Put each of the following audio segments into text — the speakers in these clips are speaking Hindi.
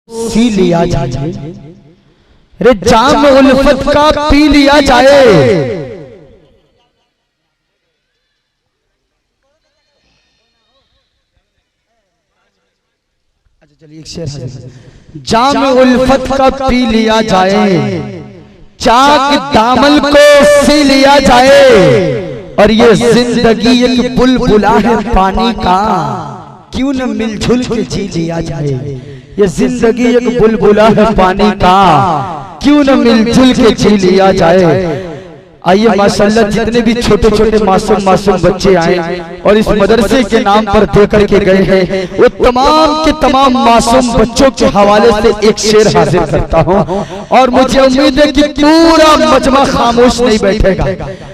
पी लिया जाए, रे जाम उल्फत का पी लिया जाए। अच्छा चलिए एक शेर, जाम उल्फत का पी लिया जाए, चाक दामन को सी लिया जाए, और ये जिंदगी एक बुलबुला है पानी का, क्यों न मिलजुल के जी लिया जाए। ये जिंदगी एक बुलबुला है पानी का, क्यों न मिलजुल के जी लिया जाए। आइए माशाल्लाह जितने भी छोटे छोटे मासूम बच्चे आए और इस मदरसे के नाम पर दे करके गए हैं, वो तमाम के तमाम मासूम बच्चों के हवाले से एक शेर हाजिर करता हूँ, और मुझे उम्मीद है कि पूरा मजमा खामोश नहीं बैठेगा।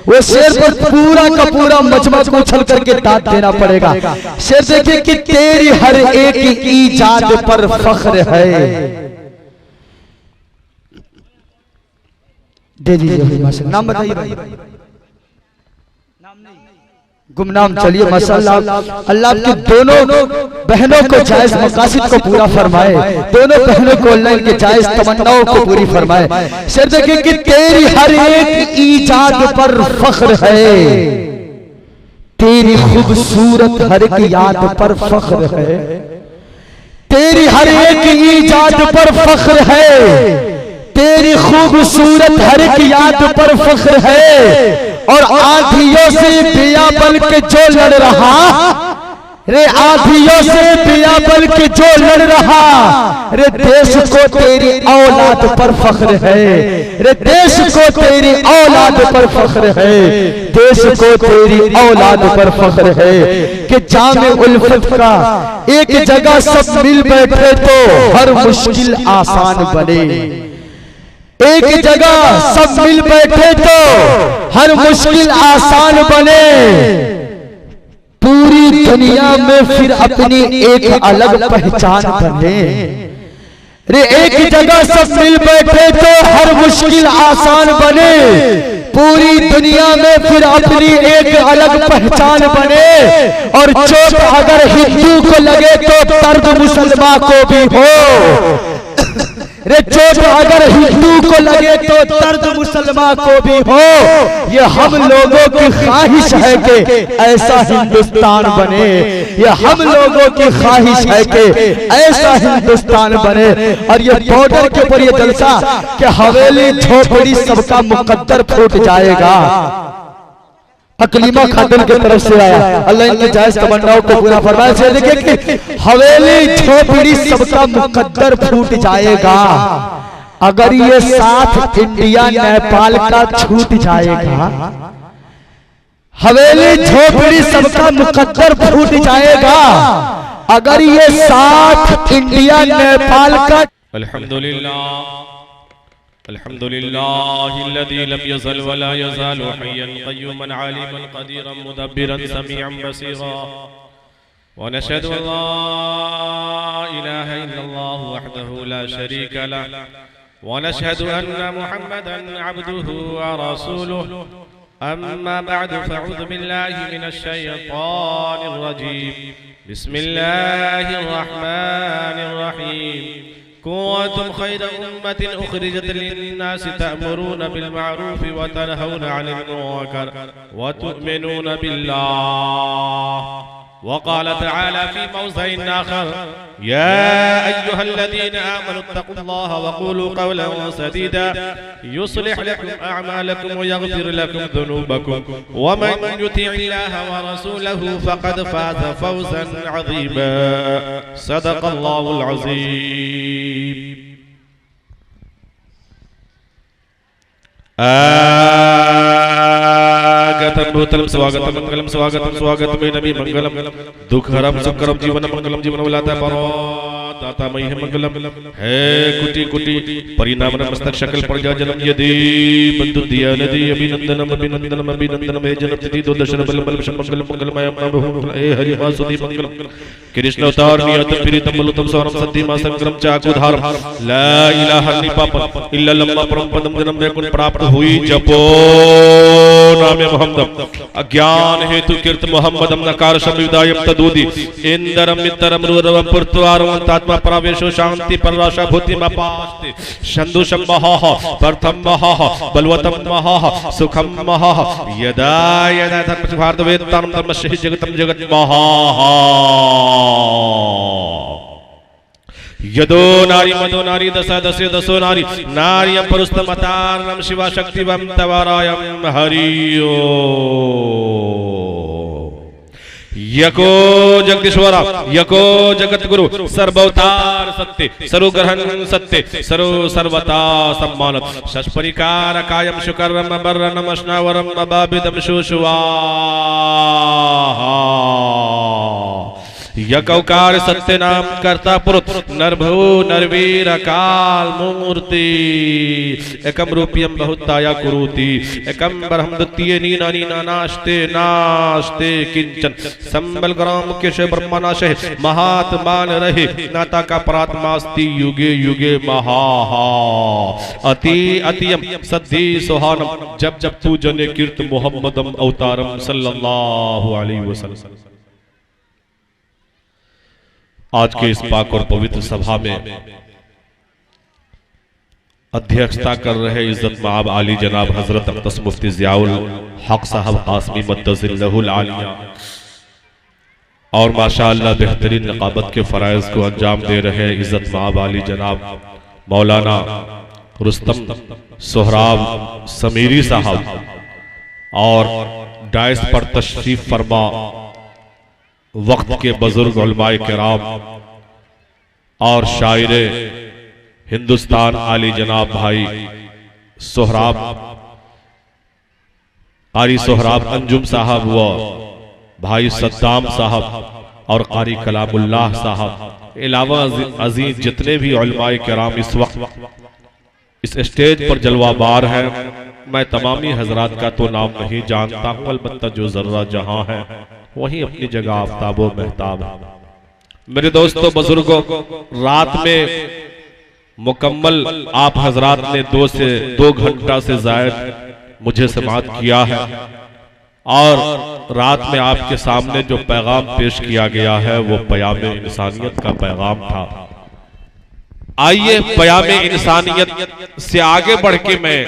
वो शेर पर पूरा का पूरा मजमा को उछल करके दाद देना पड़ेगा। शेर देखिए कि तेरी हर एक ईजाद पर फख्र है। दे दीजिए माशाल्लाह, नाम बताइए भाई। नाम नहीं, गुमनाम। चलिए माशाल्लाह, अल्लाह आपकी दोनों बहनों को जायज मकासिद को पूरा फरमाए, दोनों बहनों को अल्लाह के जायज तमन्नाओं को पूरी फरमाए। शेर देखिए कि तेरी हर एक ईजाद पर फख्र है, तेरी खूबसूरत हर एक याद पर फख्र है, तेरी हर एक ईजाद पर फख्र है, तेरी खूबसूरत हर एक याद पर फख्र है। और आधियों से पिया बन के जो लड़ रहा, रे आधियों से पिया बन के जो लड़ रहा, रे देश को तेरी औलाद पर फख्र है, रे देश को तेरी औलाद पर फख्र है, देश को तेरी औलाद पर फख्र है। कि जामे उल्फत का एक जगह सब मिल बैठे तो हर मुश्किल आसान बने, एक जगह सब मिल बैठे तो हर मुश्किल आसान बने, पूरी दुनिया में फिर अपनी एक अलग पहचान बने। रे एक जगह सब मिल बैठे तो हर मुश्किल आसान बने, पूरी दुनिया में फिर अपनी एक अलग पहचान बने। और चोट अगर हिंदू को लगे तो दर्द मुसलमान को भी हो, रे चोट अगर हिंदू को लगे तो दर्द मुसलमान को भी हो। ये हम लोगों की ख्वाहिश है कि ऐसा हिंदुस्तान बने, ये हम लोगों की ख्वाहिश है कि ऐसा हिंदुस्तान बने। और ये बॉर्डर के ऊपर ये जलसा कि हवेली झोपड़ी सबका मुकद्दर फूट जाएगा। अकलीमा खातून की तरफ से आया, अल्लाह इनकी जायज तमन्नाओं को पूरा फरमाए। से देखिए कि हवेली झोपड़ी सबका मुकद्दर फूट जाएगा, अगर ये साथ इंडिया नेपाल का छूट जाएगा। हवेली झोपड़ी सबका मुकद्दर फूट जाएगा, अगर ये साथ इंडिया नेपाल का। अल्हम्दुलिल्लाह अल्हम्दुलिल्लाहिल्लज़ी लम यज़ल वला यज़ालु हय्यन क़य्यूमन आलिमन क़दीरन मुदब्बिरन समीअन बसीरा व नशहदु अल्ला इलाहा इल्लल्लाहु वहदहु ला शरीका लहु व नशहदु अन्ना मुहम्मदन अब्दुहु व रसूलुहु अम्मा बअदु फ़अऊज़ु बिल्लाहि मिनश शैतानिर रजीम बिस्मिल्लाहिर रहमानिर रहीम कुंतुम खैरा उम्मतिन उखरिजत लिन्नास तअमुरून बिल मारूफ व तनहौना अनिल मुनकर व तु'मिनून बिल्लाह। वक़ाल तआला फ़ी मौज़िइन आख़र या अय्युहल्लज़ीना आमनू इत्तक़ुल्लाह व क़ूलू क़ौलन सदीदा युस्लिह लकुम अअमालकुम व यग़फ़िर लकुम ज़ुनूबकुम व मन युति'िल्लाह व रसूलहु फ़क़द फ़ाज़ फ़ौज़न अज़ीमा। सदक़ल्लाहुल अज़ीम। भूतलम स्वागतम मंगलम स्वागतम स्वागतम नबी मंगलम दुखहरम सुखकरम जीवन मंगलम जीवन वलाता परो दाता मई मंगलम है कुटी कुटी परिणाम मस्तक शकल प्रजा जन्म यदि बंधु दिया नदी अभिनंदनम अभिनंदनम अभिनंदनम हे जन्म तिथि दो दर्शन बल बल मंगलम मंगलमय बहु हे हरि वासुदेव मंगलम कृष्ण अवतार नियत प्रीतम बलुतम स्वरम सद्धिमा संक्रम चाकुधार ला इलाहा इल्ला लम्मा परम पदम जन्म में कुल प्राप्त हुई जपो नामे मोहम्मद अज्ञान हेतु कीर्त मोहम्मदम नकार शब्दायम तदूदी इंदरम मित्रम रुरव पुरत्वारम तात परमात्मा परावेशो शांति परराशा भूति मपास्ति शंदु शम्भः प्रथम बलवतम सुखम यदा यदा धर्म भारत वेदांतम धर्मस्य जगतम जगत महा यदो नारी मदो नारी दशा दशे दशो नारी नार्यं पुरुषतमतारं शिवा शक्तिवं तवारायं हरियो यको जगदीश्वरा यको जगत गुरु सर्वअवतार सत्य सर्वग्रहण सत्य सर्व सर्वता सम्मानत शस्परिकार कायम शुकरम बर्रनम अश्नावरम अबाबिदम शुशुवा यकौकार सत्य नाम कर्ता पुरुष नरभु नरवीर काल मूर्ति एकम रूपियम बहुताया कुरुति एकम ब्रह्म द्वितीय नीना नीना नास्ते नास्ते किंचन संबल ग्राम मुख्य से ब्रह्मनाशे महात्मान रहे नाता का परात्मास्ति युगे युगे महा अति अतियम सद्धि सुहानम जब जब तू जने कीर्त मोहम्मदम अवतारम सल्लल्लाहु अलैहि वसल्लम। आज के इस पाक और पवित्र सभा में अध्यक्षता कर रहे इज्जत माब आली जनाब हजरत अक़दस मुफ्ती ज़ियाउल हक साहब कासमी मद्दज़िल्लहुल आलिया और माशाअल्लाह बेहतरीन नक़ाबत के फ़राइज़ को अंजाम दे रहे इज्जत माब आली जनाब मौलाना रुस्तम सोहराब समीरी साहब और डायस पर तशरीफ फरमा वक्त के बुजुर्ग उलमाए किराम और शायरे हिंदुस्तान आली जनाब भाई सोहराब कारी सोहराब अंजुम साहब व भाई सद्दाम साहब और कारी कलामुल्लाह साहब अलावा अजीज जितने भी उलमाए किराम इस वक्त इस स्टेज पर जलवाबार हैं। मैं तमामी हजरात का तो नाम नहीं जानता हूँ, अलबत्ता जो जर्रा जहां है वहीं अपनी जगह आफ्ताबो महताब है। मेरे दोस्तों बुजुर्गों, रात में मुकम्मल आप हजरात ने 2 से 2 घंटा से जायद मुझे समाअत किया है और रात में आपके सामने जो पैगाम पेश किया गया है वो पयाम इंसानियत का पैगाम था। आइए पयाम इंसानियत से आगे बढ़ के मैं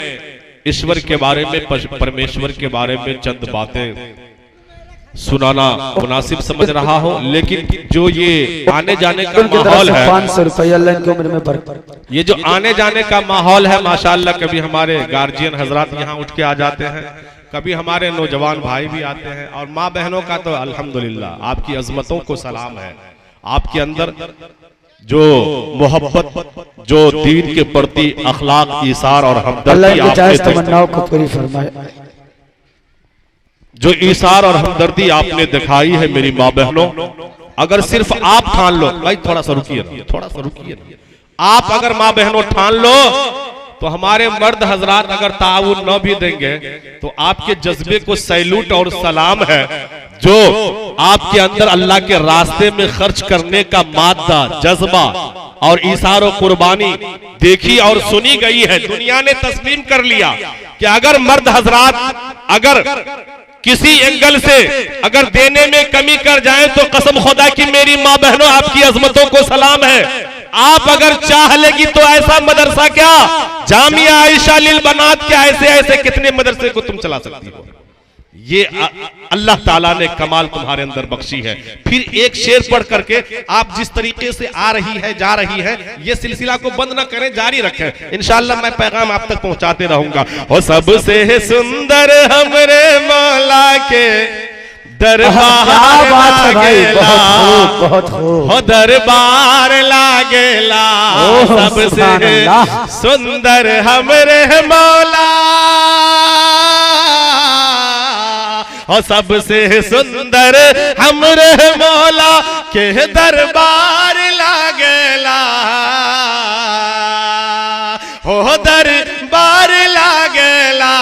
ईश्वर के बारे में परमेश्वर के बारे में चंद बातें सुनाना मुनासिब समझ रहा हो, लेकिन जो ये आने जाने का माहौल है 500 रुपये अल्लाह की उम्र में बरकत, ये जो आने जाने का माहौल है माशाअल्लाह, कभी हमारे गार्जियन हजरात यहाँ उठ के आ जाते हैं, कभी हमारे नौजवान भाई भी आते हैं और माँ बहनों का तो अल्हम्दुलिल्लाह आपकी अजमतों को सलाम है। आपके अंदर जो मोहब्बत, जो दीन के प्रति अखलाक, ईसार और हमदर्दी जो ईसार और हमदर्दी आपने दिखाई है मेरी माँ बहनों, अगर सिर्फ आप ठान लो, भाई थोड़ा सा रुकिए ना, आप अगर माँ बहनों ठान लो तो हमारे मर्द हजरात अगर ताउन न भी देंगे तो आपके जज्बे को सैल्यूट और सलाम है, जो आपके अंदर अल्लाह के रास्ते में खर्च करने का मादा, जज्बा और ईसार और कुर्बानी देखी और सुनी गई है। दुनिया ने तस्लीम कर लिया कि अगर मर्द हजरात अगर किसी एंगल से अगर देने में कमी कर जाएं तो कसम खुदा की मेरी माँ बहनों आपकी अजमतों को सलाम है। आप अगर चाह लेगी तो ऐसा मदरसा क्या, जामिया आयशा लिल बनात क्या, ऐसे ऐसे कितने मदरसे को तुम चला सकती हो। ये अल्लाह ताला ने कमाल तुम्हारे अंदर बख्शी है। फिर एक शेर पढ़ करके आप जिस तरीके से आ रही है, जा रही है, ये सिलसिला को बंद ना करें, जारी रखें। इंशाअल्लाह मैं पैगाम आप तक पहुंचाते रहूंगा। और सबसे सुंदर हमरे मौला के दरबार लागेला, हो दरबार लागेला, सबसे सुंदर हमरे मौला, और सबसे सुंदर हमरे मौला के दरबार लागेला, हो दरबार लागेला।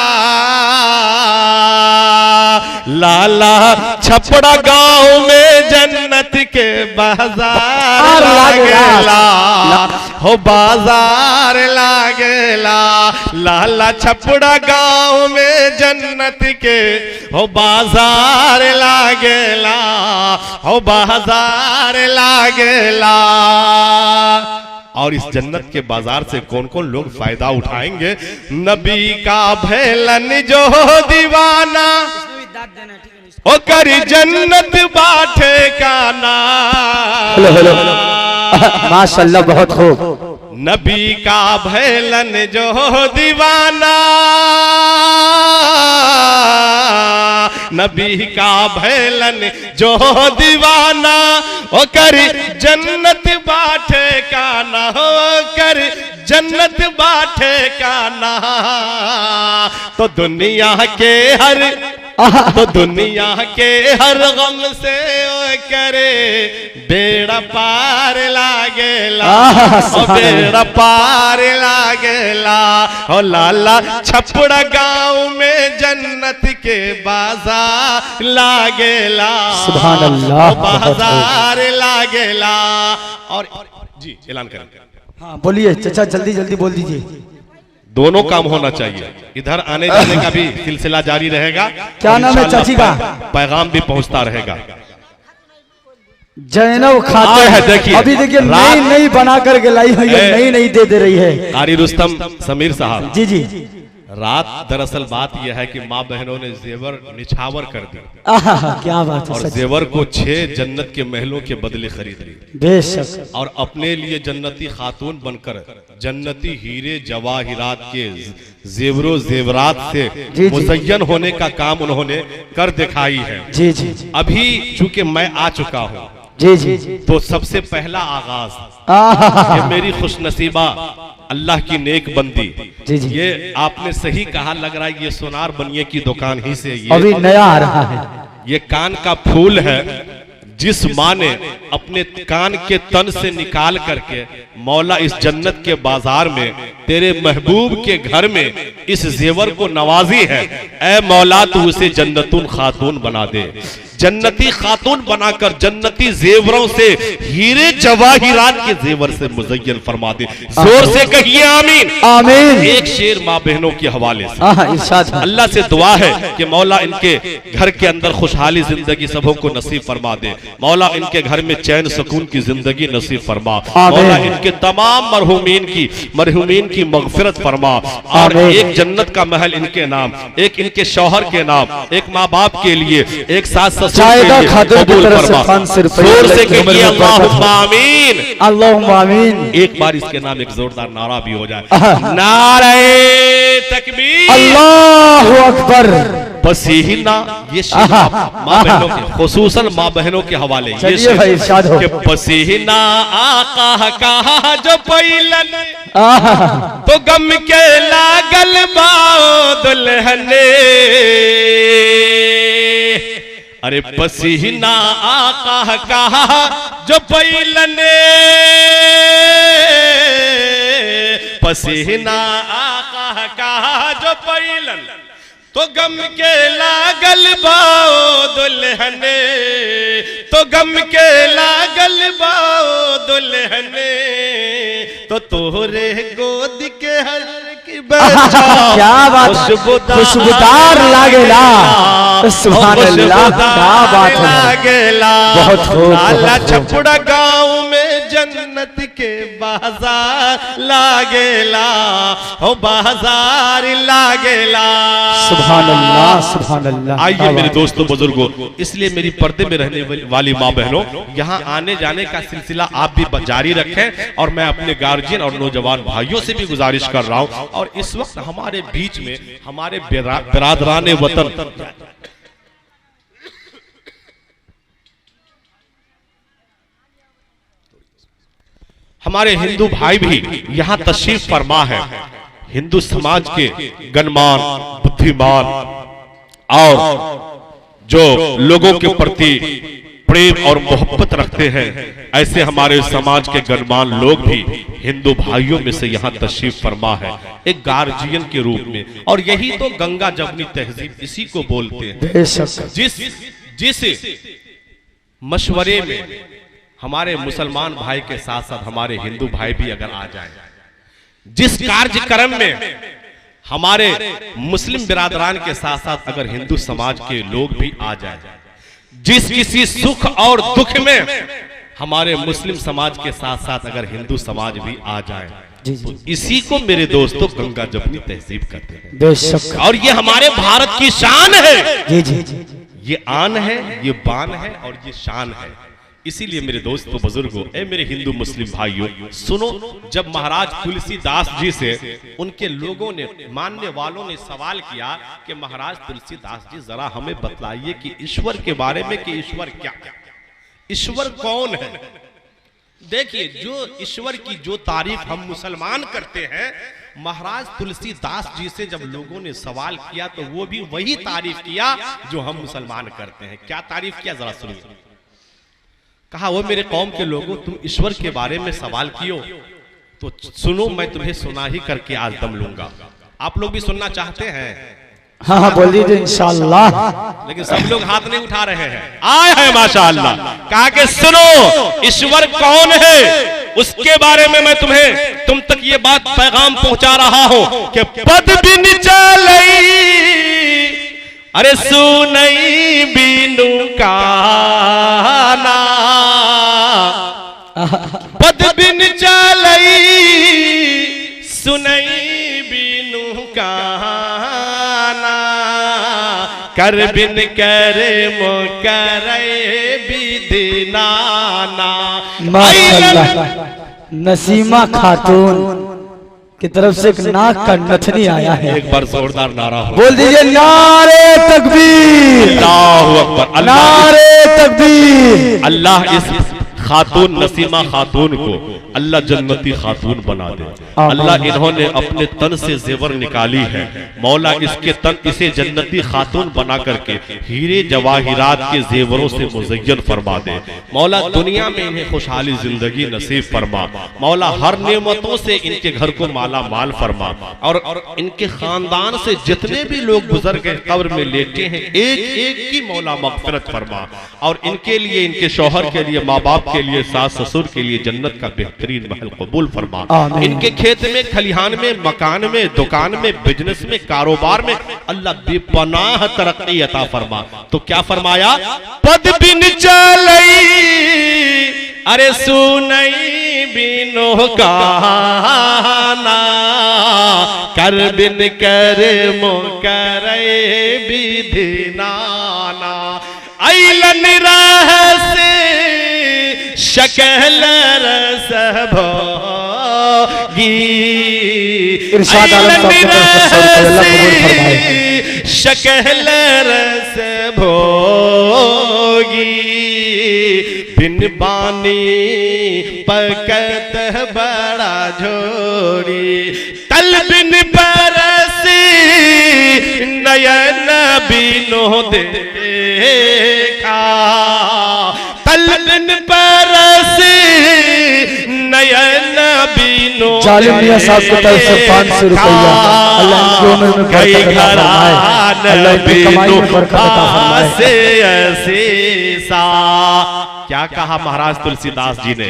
लाला छपड़ा गांव में जन्नत के बाजार बाजार लागेला, हो बाजार लागेला, लाला छपड़ा गांव में जन्नत के हो बाजार लागेला, हो बाजार लागेला। और इस जन्नत के बाजार से कौन कौन लोग फायदा उठाएंगे? नबी का भैलन जो दीवाना ओ करी जन्नत बाटे का ना। हेलो माशाल्लाह, बहुत खूब। नबी का भैलन जो दीवाना, नबी का भैलन जो दीवाना, ओ कर जन्नत बाटे का ना, हो कर जन्नत बाटे का ना। तो दुनिया के हर गम से ओ करे बेड़ा पार लागेला, ओ बेड़ा पार लागेला, ओ लाला छपड़ा गांव में जन्नत के बाजार लागेला, सुभान अल्लाह, बाजार लागेला। और जी ऐलान करें। हाँ बोलिए चाचा, जल्दी जल्दी बोल दीजिए। दोनों काम होना चाहिए, इधर आने जाने का भी सिलसिला जारी रहेगा। क्या नाम है चाची का? पैगाम भी पहुंचता रहेगा। जैनब खाते है, देखिए अभी देखिए नई नई बना करके लाई है, नई नई दे रही है। कारी रुस्तम समीर साहब जी जी। रात दरअसल बात यह है कि माँ बहनों ने जेवर निछावर कर दी, क्या बात है। और जेवर को 6 जन्नत के महलों के बदले खरीद ली, बेशक। और अपने लिए जन्नती खातून बनकर जन्नती हीरे जवाहिरात के जेवरों जेवरात से मुज़य्यन होने का काम उन्होंने कर दिखाई है। जी जी। अभी चूंकि मैं आ चुका हूँ, जी जी, तो सबसे पहला आगाज ये मेरी खुशनसीबा अल्लाह की नेक बंदी। जी जी। ये आपने सही कहा, लग रहा है ये सोनार बनिए की दुकान ही से ये अभी नया आ रहा है। ये कान का फूल है, जिस माँ ने अपने कान के तन से निकाल करके मौला इस जन्नत के बाजार में तेरे महबूब के घर में इस जेवर को नवाजी है। ऐ मौला तू उसे जन्नतुन खातून बना दे, जन्नती खातून बनाकर जन्नती जेवरों से हीरे जवाहिरात के जेवर से मुज़य्यन फरमा दे। जोर से कहिए आमीन आमीन। एक शेर माँ बहनों के हवाले से अल्लाह से दुआ है कि मौला इनके घर के अंदर खुशहाली जिंदगी सबों को नसीब फरमा दे, मौला इनके घर में चैन सुकून की जिंदगी नसीब फरमा, मौला इनके तमाम मरहूमीन की मगफिरत फरमा, और एक जन्नत का महल इनके नाम, एक इनके शौहर के नाम, एक माँ बाप के लिए, एक सास आमीन। एक बार इसके नाम एक जोरदार नारा भी हो जाए, नारे तकबीर, अल्लाहु अकबर। पसीना, ये माँ बहनों के, खुसूसन माँ बहनों के हवाले ये भाई इरशाद हो। कि पसीना आका कहा जो पैलन, तो गम के लागल बाओ दुल्हने, अरे पसीना आका कहा जो पैलने, पसीना आका कहा जो पैलन, तो गम के लागल बाओ दुल्हने, तो गम के लागल बाओ दुल्हने, तो तोहरे गोद के हर की बच्चा क्या बात, खुशबूदार लागेला, सुभान अल्लाह, क्या बात लागेला, बहुत खूब। लाला छपड़ा गांव में जन्नत के बाजार लागेला, हो बाजार लागेला, सुभान अल्लाह, सुभान अल्लाह। आइए मेरे दोस्तों बुजुर्गों, इसलिए मेरी पर्दे में रहने वाली माँ बहनों, यहाँ आने जाने का सिलसिला आप भी जारी रखें, और मैं अपने गार्जियन और नौजवान भाइयों से भी गुजारिश कर रहा हूँ। और इस वक्त हमारे बीच में हमारे बिरादरान वतन हमारे हिंदू भाई भी यहाँ तशरीफ फरमा है। हिंदू समाज के गणमान, बुद्धिमान और जो लोगों के प्रति प्रेम और मोहब्बत रखते हैं, ऐसे हमारे समाज के गणमान लोग भी हिंदू भाइयों में से यहाँ तशरीफ फरमा है एक गार्जियन के रूप में। और यही तो गंगा जमुनी तहजीब इसी को बोलते हैं, जिस मशवरे में हमारे मुसलमान भाई के साथ साथ हमारे हिंदू भाई भी अगर आ जाएं, जिस कार्यक्रम में हमारे मुस्लिम बिरादरान के साथ साथ अगर हिंदू समाज के लोग भी आ जाएं, जिस किसी सुख और दुख में हमारे मुस्लिम समाज के साथ साथ अगर हिंदू समाज भी आ जाए, तो इसी को मेरे दोस्तों गंगा जमुनी तहजीब कहते हैं। बेशक। और ये हमारे भारत की शान है। जी जी। ये आन है, ये बान है और ये शान है। इसीलिए मेरे दोस्तों बुजुर्गों, ए मेरे हिंदू मुस्लिम भाइयों, सुनो, जब महाराज तुलसीदास जी से उनके लोगों ने, मानने वालों ने सवाल किया कि महाराज तुलसीदास जी जरा हमें बतलाइए कि ईश्वर के बारे में, कि ईश्वर क्या, ईश्वर कौन है। देखिए, जो ईश्वर की जो तारीफ हम मुसलमान करते हैं, महाराज तुलसीदास जी से जब लोगों ने सवाल किया तो वो भी वही तारीफ किया जो हम मुसलमान करते हैं। क्या तारीफ किया, जरा सुनिए। कहा, वो मेरे कौम के लोगों, तुम ईश्वर के बारे में सवाल कियो तो सुनो, मैं तुम्हें सुना ही करके आज दम लूंगा। आप लोग भी सुनना चाहते हैं? हाँ हाँ बोल दीजिए इंशाअल्लाह। लेकिन सब लोग हाथ नहीं उठा रहे हैं। आए हैं माशाअल्लाह। कहा कि सुनो, ईश्वर कौन है उसके बारे में मैं तुम तक ये बात पैगाम पहुंचा रहा हूं कि पद बिन चलई, अरे सुनई बीनू काना, पद बिन चलई सुनई बीनू काना, कर बिन करे मो करे बिदनाना। माशाअल्लाह। नसीमा खातून की तरफ से एक नाक का नथनी आया है। एक बार जोरदार नारा हो, बोल दीजिए नारे तकबीर, अल्लाहु अकबर, नारे तकबीर। अल्लाह इस खातून नसीमा खातून को अल्लाह जन्नती खातून बना दे। अल्लाह इन्होंने अपने तन से जेवर निकाली है, मौला इसके तन इसे जन्नती खातून बना करके हीरे जवाहिरात के जेवरों से मुज़य्यन फरमा दे। मौला दुनिया में इन्हें खुशहाली जिंदगी नसीब फरमा। मौला हर नेमतों से इनके घर को माला माल फरमा। और इनके खानदान से जितने भी लोग गुजर गए कब्र में लेटे हैं, एक एक की मौला मग़फ़िरत फरमा। और इनके लिए, इनके शौहर के लिए, माँ बाप के लिए, सास ससुर के लिए जन्नत का बेहतरीन महल कबूल फरमा। इनके खेत में, खलिहान में, मकान में, दुकान में, बिजनेस में, कारोबार में अल्लाह बेपनाह तरक्की अता फरमा। तो क्या फरमाया, पद बिन चलई, अरे सुनई बिनो काना, कर बिन करे मो करे बिधनाना। ऐलन रहसे शकल रस भोगी, इरशाद आलम साहब शकल रस भोगी, बिन बानी पकत बड़ा झोरी, तल बिन बरसी नयन बिनो देखा, तल बिन बरसी नयन बिनो जालिम मियां साहब की तरफ से 500 रुपया अल्लाह इनकी उम्र में बरकत अता फरमाए, अल्लाह इनकी कमाई में बरकत अता फरमाए। क्या कहा महाराज तुलसीदास जी ने,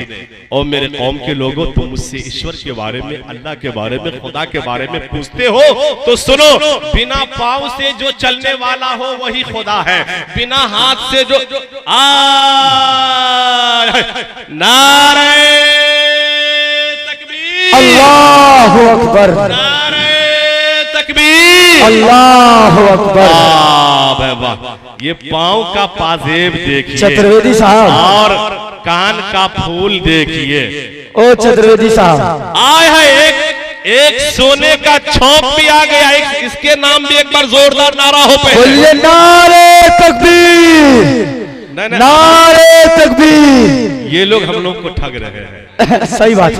और मेरे कौम के लोगों, तुम मुझसे ईश्वर के बारे में, अल्लाह के बारे में, खुदा के बारे में पूछते हो तो सुनो, बिना पाँव से जो चलने वाला हो वही खुदा है, बिना हाथ से जो नारे तकबीर, अल्लाहु अकबर, नारे तकबीर, अल्लाहु अकबर। ये पाँव का पाजेब देखिए चतुर्वेदी साहब, और कान का फूल देखिए। ओ चतुर्वेदी साहब, आए है एक सोने का छोप भी आ गया। इसके नाम भी एक बार जोरदार नारा हो पे, बोलिए नारे तकबीर, नारे तकबीर। ये लोग हम लोग को ठग रहे हैं। सही बात,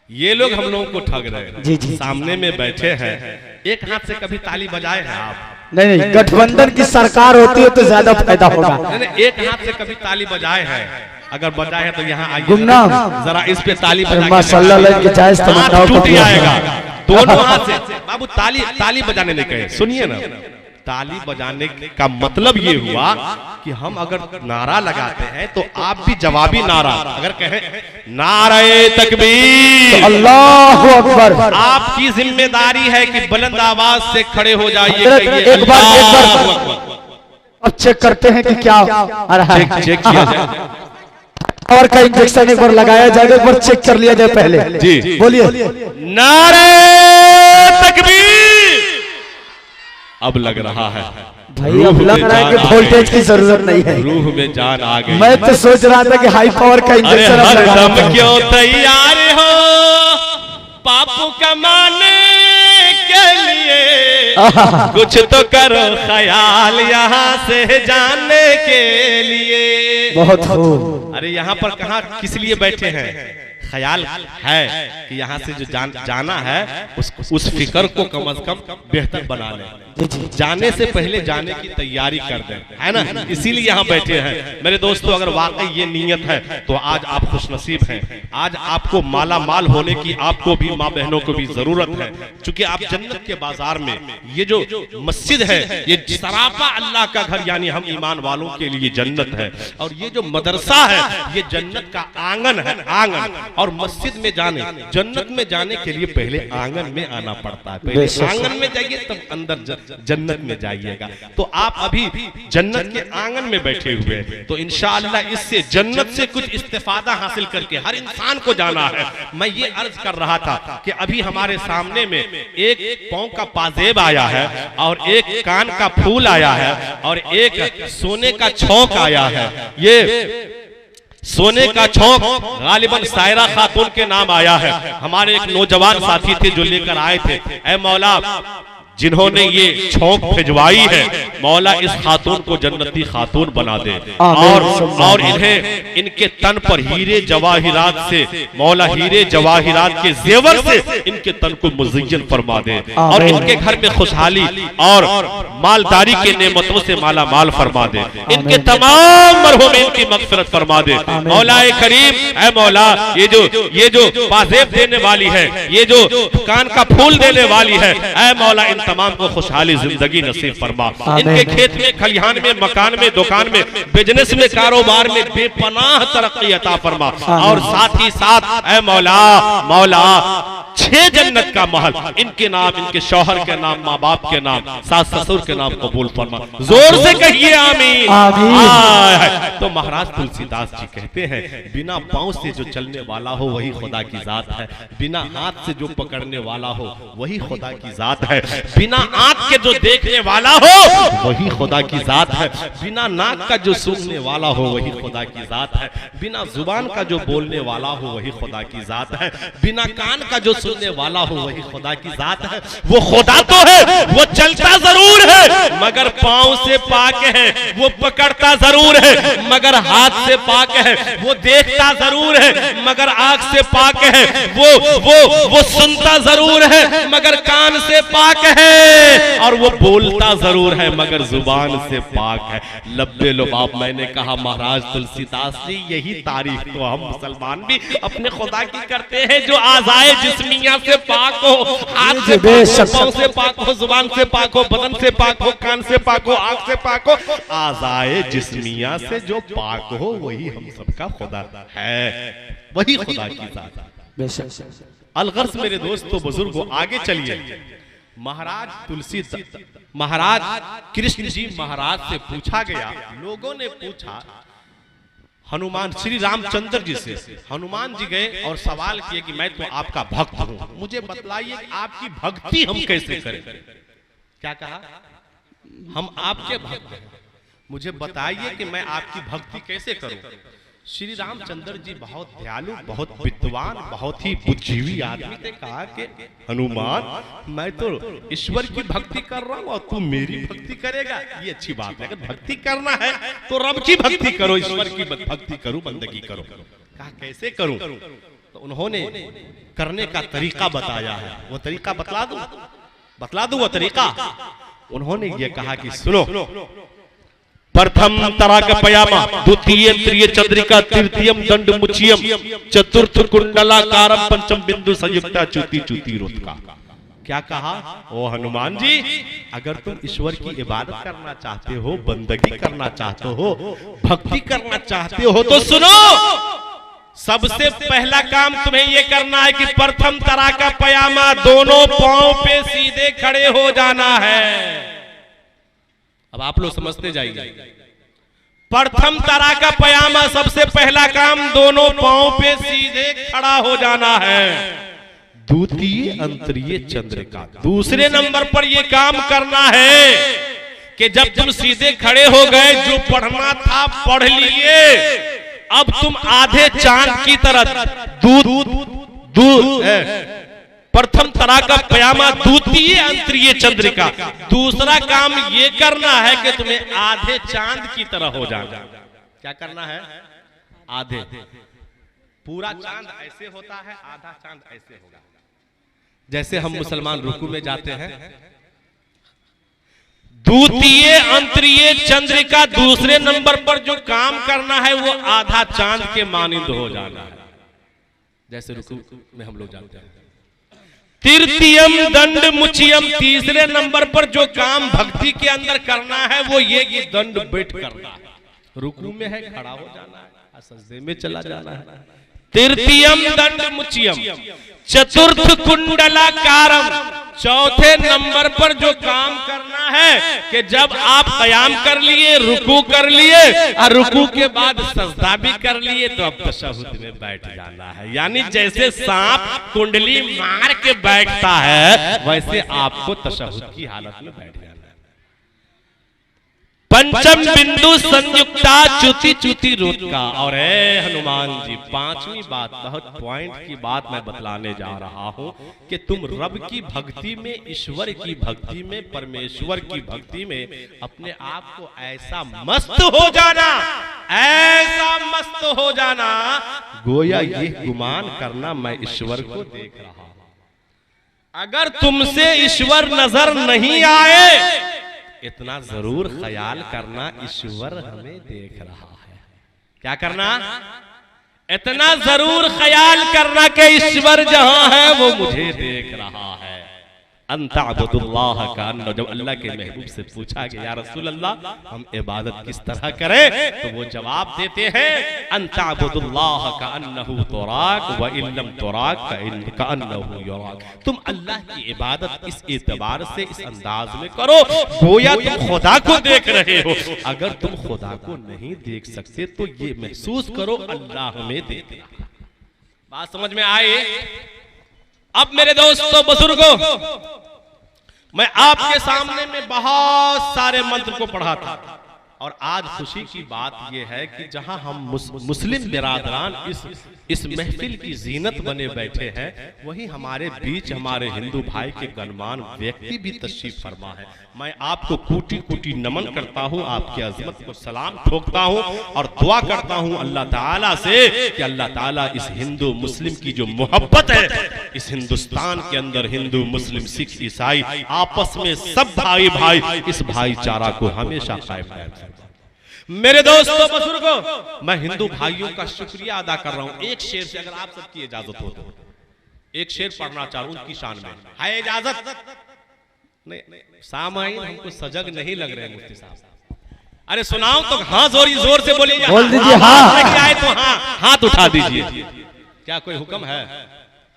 ये लोग हम लोगों को ठग रहे हैं। जी जी। सामने में बैठे हैं, एक हाथ से कभी ताली बजाए हैं आप? नहीं नहीं, गठबंधन की सरकार होती है तो ज्यादा फायदा होगा। नहीं, एक हाथ से कभी ताली बजाए हैं? अगर बजाए है तो यहाँ आइए, गुमनाम जरा इस पे ताली बजा माशाअल्लाह के जायज तमन्नाओं को टूट जाएगा। दोनों हाथ से बाबू ताली बजाने नहीं कहे, सुनिए ना, ताली बजाने का मतलब ये हुआ कि हम अगर नारा लगाते हैं तो आप भी जवाबी नारा अगर कहें नारे तकबीर अल्लाहु अकबर, आपकी जिम्मेदारी है कि बुलंद आवाज से खड़े हो जाइए। एक बार अब चेक करते हैं कि क्या आ रहा है। चेक किया जाए और का इंजेक्शन एक बार लगाया जाएगा, एक बार चेक कर लिया जाए पहले। जी बोलिए नारे तकबीर। अब लग रहा है भाई, अब लग रहा है कि वोल्टेज की जरूरत नहीं है, रूह में जान आ गई। मैं तो सोच रहा था कि हाई पावर का इंजेक्शन अब लगा दम क्यों तैयार हो पापों कमाने के लिए, कुछ तो करो ख्याल यहाँ से जाने के लिए। बहुत खूब। अरे यहाँ पर कहाँ किस लिए बैठे हैं? ख्याल है कि यहाँ से जो जाना है उस फिक्र को कम से कम बेहतर बना लें, जाने से पहले जाने की तैयारी कर दें, है ना? इसीलिए यहाँ बैठे हैं मेरे दोस्तों। अगर वाकई ये नीयत है तो आज आप खुशनसीब हैं। आज आपको माला माल होने की आपको भी माँ बहनों को भी जरूरत है, क्योंकि आप जन्नत के बाजार में ये जो मस्जिद है ये सरापा अल्लाह का घर यानी हम ईमान वालों के लिए जन्नत है, और ये जो मदरसा है ये जन्नत का आंगन है। आंगन और मस्जिद में जाने जन्नत में जाने के लिए पहले आंगन में आना पड़ता है। पहले आंगन में जाइए तब अंदर जन्नत में जाइएगा। तो आप अभी जन्नत के आंगन में बैठे हुए हैं, तो इंशाअल्लाह इससे जन्नत से कुछ इस्तेफादा हासिल करके हर इंसान को जाना है। मैं ये अर्ज कर रहा था कि अभी हमारे सामने में एक पांव का पाजेब आया है और एक कान का फूल आया है और एक सोने का छौंक आया है। ये सोने का छौंक गालिबन सायरा खातून के नाम आया है। हमारे एक नौजवान साथी थे जो लेकर आए थे। ऐ मौला, जिन्होंने ये छौंक भिजवाई है, मौला इस खातून को जन्नती खातून बना दे, और इन्हें इनके तन पर हीरे जवाहिरात से, मौला हीरे जवाहिरात के जेवर से इनके तन को मुज़य्यन फरमा दे, और इनके घर में खुशहाली और मालदारी के नेमतों से माला माल फरमा दे। इनके तमाम मरहूमीन की मग़फ़िरत फरमा दे। मौला करीम, ऐ मौला, ये जो पाजेब देने वाली है, ये जो कान का फूल देने वाली है, ऐ मौला इन तमाम को खुशहाली जिंदगी नसीब फरमा। इनके खेत में, खलिहान में, मकान में, दुकान में, बिजनेस में, कारोबार में बेपनाह तरक्की अता फरमा, और साथ ही साथ ऐ मौला, मौला 6 जन्नत का महल इनके नाम, इनके शौहर के नाम, माँ बाप के नाम, सास ससुर के नाम कबूल फरमा। जोर से कहिए आमीन। तो महाराज तुलसीदास जी कहते हैं, बिना पांव से जो चलने वाला हो वही खुदा की जात है, बिना हाथ से जो पकड़ने वाला हो वही खुदा की जात है, बिना आंख के जो देखने वाला हो वही खुदा की जात है, बिना नाक का जो सूंघने वाला हो वही खुदा की जात है, बिना जुबान का जो बोलने वाला हो वही खुदा की जात है, बिना कान का जो सुनने वाला हो वही खुदा की जात है। वो खुदा तो है, वो चलता जरूर है मगर पांव से पाक है, वो पकड़ता जरूर है मगर हाथ से पाक है, वो देखता जरूर है मगर आंख से पाक है, वो सुनता जरूर है मगर कान से पाक है, और वो बोलता जरूर है मगर जुबान से पाक है। लब्बे लुबाब मैंने कहा महाराज तुलसीदास जी, यही तारीफ तो हम मुसलमान भी अपने खुदा की करते हैं, जो आज़ाए जिस्मिया से पाक हो, हाथ से पाक हो, पांव से पाक हो, जुबान से पाक हो, बदन से पाक हो, कान से पाक हो, आंख से पाक हो, आज़ाए जिस्मिया से जो पाक हो वही हम सबका खुदा है, वही खुदा की जात। अलगर्ज मेरे दोस्तों बुजुर्गों, आगे चलिए। महाराज कृष्ण जी महाराज से पूछा गया, लोगों ने पूछा हनुमान, श्री रामचंद्र जी से। हनुमान जी गए और सवाल किए कि मैं तो आपका भक्त हूं, मुझे बतलाइए कि आपकी भक्ति हम कैसे करें। क्या कहा? हम आपके भक्त हैं, मुझे बताइए कि मैं आपकी भक्ति कैसे करूं। श्री रामचंद्र जी बहुत दयालु, बहुत विद्वान, बहुत ही बुद्धिजीवी आदमी ने कहा कि हनुमान, मैं तो ईश्वर की भक्ति कर रहा हूँ और तू मेरी भक्ति करेगा, ये अच्छी बात है। अगर भक्ति करना है तो रब की भक्ति करो, ईश्वर की भक्ति करो, बंदगी करो। कहा कैसे करूं? तो उन्होंने करने का तरीका बताया है। वो तरीका बतला दूं वो तरीका। उन्होंने ये कहा कि सुनो, प्रथम तराक पयामा, द्वितीय त्रिय चंद्रिका, तृतीयम दंड मुचियम, चतुर्थ कुंडलाकारम, पंचम बिंदु संयुक्ता, चौथी चूती रुत्का। क्या कहा? ओ हनुमान जी, अगर तुम ईश्वर की इबादत करना चाहते हो, बंदगी करना चाहते हो, भक्ति करना चाहते हो तो सुनो, सबसे पहला काम तुम्हें यह करना है कि प्रथम तरह का पयामा, दोनों पांव पे सीधे खड़े हो जाना है। अब आप लोग समझते जाइए, प्रथम तरह का पयामा, सबसे पहला काम दोनों पांव पे सीधे खड़ा हो जाना है। द्वितीय अंतरीय चंद्रिका, दूसरे नंबर पर यह काम करना है कि जब तुम सीधे खड़े हो गए, जो पढ़ना था पढ़ लिए, अब तुम आधे चांद की तरह प्रथम तरह का पयामा, द्वितीय अंतरीय चंद्रिका। दूसरा काम ये करना है कि तुम्हें आधे चांद की तरह हो जाना। क्या करना है? आधे। पूरा चांद ऐसे होता है, आधा चांद ऐसे होगा। जैसे हम मुसलमान रुकू में जाते हैं, द्वितीय अंतरीय चंद्रिका, दूसरे नंबर पर जो काम करना है वो आधा चांद के मानिंद हो जाना है, जैसे रुकू में हम लोग जाते हैं। तृतीयम दंड मुचियम, तीसरे नंबर पर जो काम भक्ति के अंदर करना है वो ये कि दंड बैठ करना है। रुकू में है खड़ा हो जाना है, सजदे में चला जाना है। तृतीयम दंड मुचियम, चतुर्थ कुंडलाकारम, चौथे नंबर पर जो काम करना है कि जब आप कयाम कर लिए, रुकू कर लिए और रुकू के बाद सजदा भी कर लिए, तो अब तशहुद में बैठ जाना है। यानी जैसे सांप कुंडली मार के बैठता है, वैसे आपको तशहुद की हालत में बैठ जाना है। पंचम बिंदु संयुक्ता च्युति च्युति रोटका। और हनुमान जी, पांचवी बात, बहुत पॉइंट की बात मैं बतलाने जा रहा हूं कि तुम रब की भक्ति में, ईश्वर की भक्ति में, परमेश्वर की भक्ति में अपने आप को ऐसा मस्त हो जाना, ऐसा मस्त हो जाना, गोया ये गुमान करना मैं ईश्वर को देख रहा हूं। अगर तुमसे ईश्वर नजर नहीं आए, इतना जरूर ख्याल करना ईश्वर हमें देख रहा है। क्या करना? इतना जरूर ख्याल करना कि ईश्वर जहां है वो मुझे देख रहा है। अंताबुदुल्लाह का, जब अल्लाह के महबूब से पूछा कि या रसूल अल्लाह, हम इबादत किस तरह करें, तो वो जवाब देते हैं, अंताबुदुल्लाह का अन्नहु तुराक व इल्लम तुराक का अन्नहु युराक। तुम अल्लाह की इबादत इस एतबार से, इस अंदाज में करो गोया तुम खुदा को देख रहे हो। अगर तुम खुदा को नहीं देख सकते तो ये महसूस करो अल्लाह हमें देख रहा है। बात समझ में आए? अब मेरे दोस्तों बुजुर्गों, मैं आपके सामने में बहुत सारे मंत्र को पढ़ा था, और आज खुशी की बात यह है कि जहां हम मुस्लिम बिरादरान इस महफिल की जीनत बने बैठे हैं, वही हमारे बीच हमारे हिंदू भाई के गणमान्य व्यक्ति भी तशरीफ फरमा है। मैं आपको कोटि कोटि नमन करता हूं, आपकी अजमत को सलाम ठोकता हूं और दुआ करता हूं अल्लाह ताला से कि अल्लाह ताला इस हिंदू मुस्लिम की जो मोहब्बत है इस हिंदुस्तान के अंदर, हिंदू मुस्लिम सिख ईसाई आपस में सब भाई भाई, इस भाईचारा को हमेशा कायम रखे। मेरे दोस्तों बुजुर्गों, मैं हिंदू भाइयों का शुक्रिया अदा कर रहा हूं। एक शेर से, अगर आप सबकी इजाजत हो तो एक शेर पढ़ना चाहूं उनकी शान में। है इजाजत? नहीं, सामाइन हमको सजग नहीं लग रहे मुफ्ती साहब। अरे सुनाओ तो, हाँ जोर से बोलिए, बोल दीजिए हाँ। क्या है तो हाँ, हाथ उठा दीजिए। क्या कोई हुक्म है?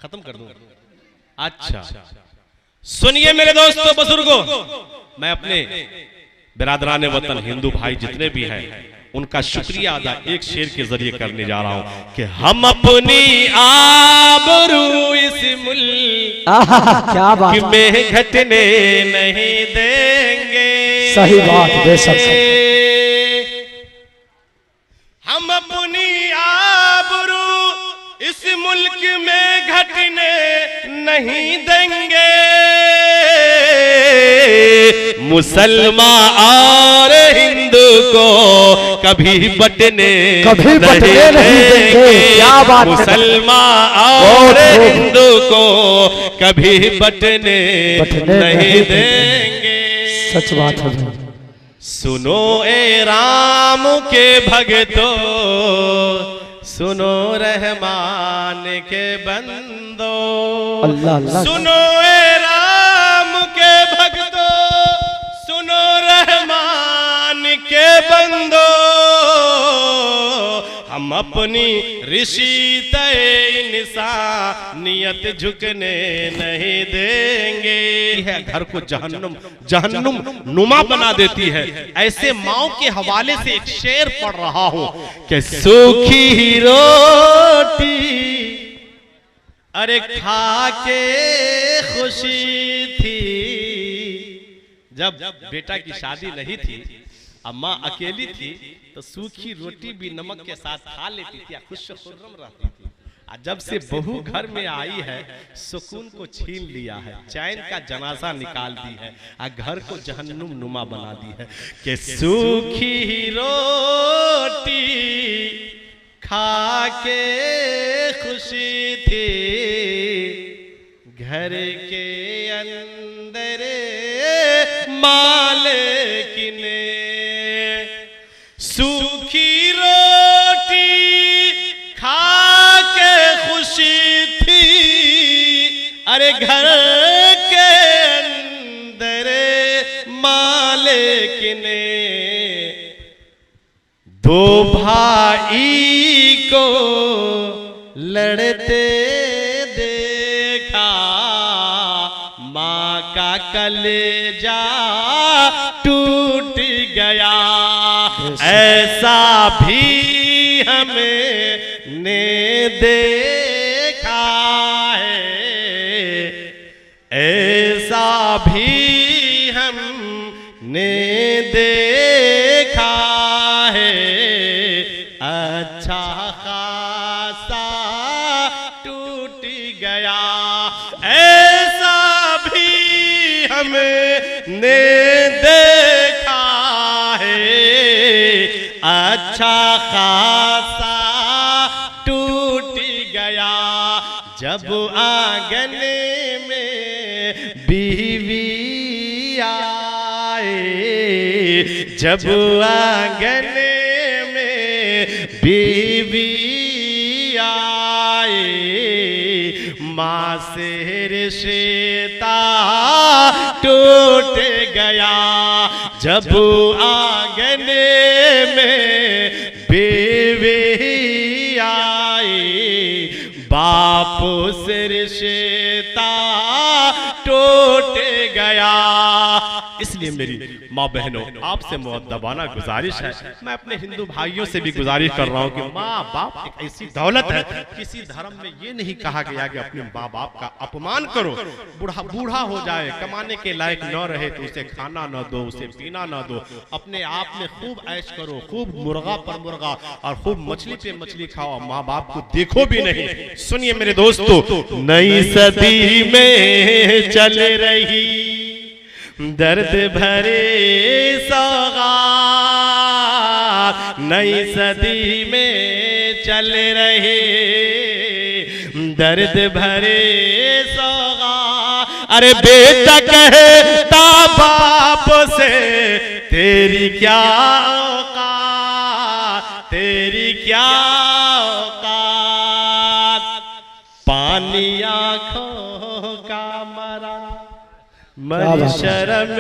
खत्म कर दूं? अच्छा सुनिए मेरे दोस्तों बुजुर्गों, मैं अपने बिरादरान वतन हिंदू भाई जितने भी हैं उनका शुक्रिया अदा एक शेर के जरिए करने जा रहा हूं कि हम अपनी आबरू इस मुल्क क्या बात में घटने नहीं देंगे। सही बात, बेशक। हम अपनी आबरू इस मुल्क में घटने नहीं देंगे, मुसलमान और हिंदू को कभी बटने नहीं देंगे। क्या बात? मुसलमान और हिंदू को कभी बटने नहीं देंगे। सच बात है। सुनो ए राम के भगतों, सुनो रहमान के बंदो, अल्लाह अल्लाह। सुनो ए राम अपनी ऋषि तय इंसानियत झुकने नहीं देंगे। है घर को जहन्नुम नुमा बना देती है। ऐसे माओ के हवाले से एक शेर पढ़ रहा हूं कि सूखी रोटी अरे खा के खुशी थी। जब बेटा की शादी नहीं थी, अब माँ अकेली थी, तो सूखी रोटी भी नमक के साथ खा लेती थी, खुश खुर्रम रहती थी। जब से बहू घर में आई है, सुकून को छीन लिया है, चैन का जनाजा निकाल दी है, घर को जहन्नुम नुमा बना दी है। कि सूखी रोटी खा के खुशी थी, घर के अंदर मालिक ने सूखी रोटी खा के खुशी थी, अरे घर के अंदर मालिक ने दो भाई को लड़ते देखा, माँ का कलेजा टूट गया। ऐसा भी हमने देखा है, ऐसा भी हमने देखा है। अच्छा खासा टूट गया, ऐसा भी हमने देखा है। अच्छा खासा टूट गया, जब आंगन में बीवी आए, जब आंगन में बीवी आए, माँ से रिश्ता टूट गया। जब आंगन में बीवी आए, बाप से रिश्ता टूट गया। इसलिए मेरी माँ बहनों, आपसे मुअद्दबाना गुजारिश है, मैं अपने हिंदू भाइयों से भी गुजारिश कर रहा हूँ कि माँ बाप एक ऐसी दौलत है, किसी धर्म में ये नहीं कहा गया कि अपने माँ बाप का अपमान करो। बूढ़ा हो जाए, कमाने के लायक न रहे तो उसे खाना न दो, उसे पीना न दो, अपने आप में खूब ऐश करो, खूब मुर्गा पर मुर्गा और खूब मछली पे मछली खाओ, माँ बाप को देखो भी नहीं। सुनिए मेरे दोस्तों, नई सदी में चल रही दर्द भरे सौगात, नई सदी में चल रहे दर्द भरे सौगात। अरे बेटा कहता बाप से, तेरी क्या औकात, तेरी क्या औकात। पानी आँखों का मरा, मरी शर्म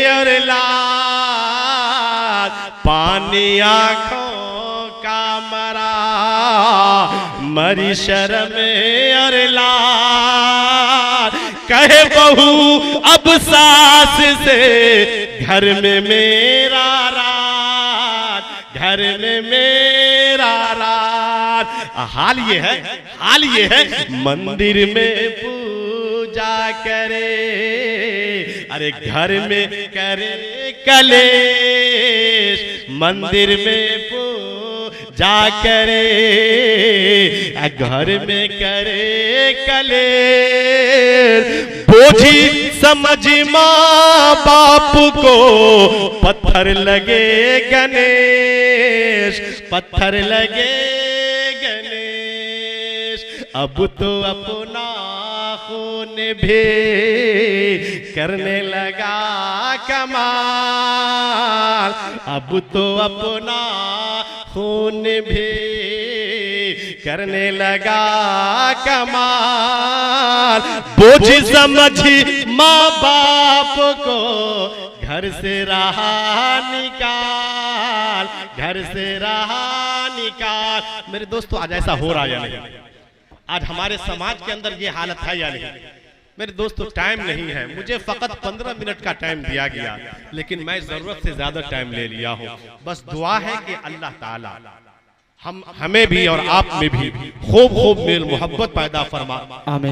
और लाज, पानी आँखों का मरा, मरी शर्म और लाज। कहे बहू अब सास से, घर में मेरा राज, घर में मेरा राज। हाल ये है मंदिर में पूजा करे, अरे घर में करे कलेश, मंदिर में पूजा करे, घर में करे कलेश। बोझी समझ माँ बाप को, पत्थर लगे गणेश, पत्थर लगे गणेश। अब तो अपना खून भी करने लगा कमाल, अब तो अपना खून भी करने लगा कमाल। बोझ समझी माँ बाप को घर से रहा निकाल, घर से रहा निकाल। मेरे दोस्तों आज ऐसा हो रहा है या नहीं? आज हमारे समाज के अंदर ये हालत है या नहीं? मेरे दोस्तों टाइम नहीं है, मुझे फकत 15 मिनट का टाइम दिया गया, लेकिन मैं जरूरत से ज्यादा टाइम ले लिया हूं। बस दुआ है कि अल्लाह ताला हमें भी और आप में भी खूब खूब मेल मोहब्बत पैदा फरमा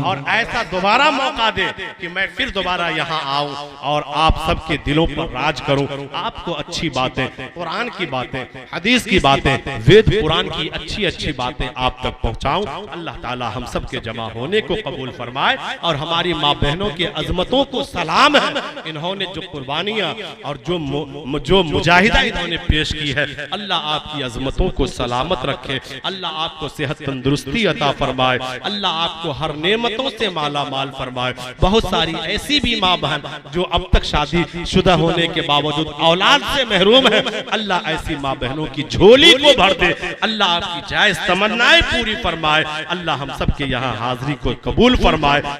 और ऐसा दोबारा मौका दे कि मैं फिर दोबारा यहाँ आऊं और आप सबके दिलों पर राज करूं। आपको अच्छी बातें, कुरान की बातें, हदीस की बातें, वेद पुराण की अच्छी अच्छी बातें आप तक पहुंचाऊं। अल्लाह ताला हम सब के जमा होने को कबूल फरमाए और हमारी माँ बहनों की अजमतों को सलाम है। इन्होंने जो कुर्बानियां और जो मुजाहिदा इन्होंने पेश की है, अल्लाह आपकी अजमतों को सलामत रखे, अल्लाह आपको सेहत तंदुरुस्ती अता फरमाए, अल्लाह आपको हर नेमतों से माला माल फरमाए। बहुत सारी ऐसी भी माँ बहन जो अब तक शादी शुदा होने के बावजूद औलाद से महरूम है, अल्लाह ऐसी माँ बहनों की झोली को भर दे, अल्लाह आपकी जायज तमन्नाएं पूरी फरमाए, अल्लाह हम सब के यहाँ हाजिरी को कबूल फरमाए।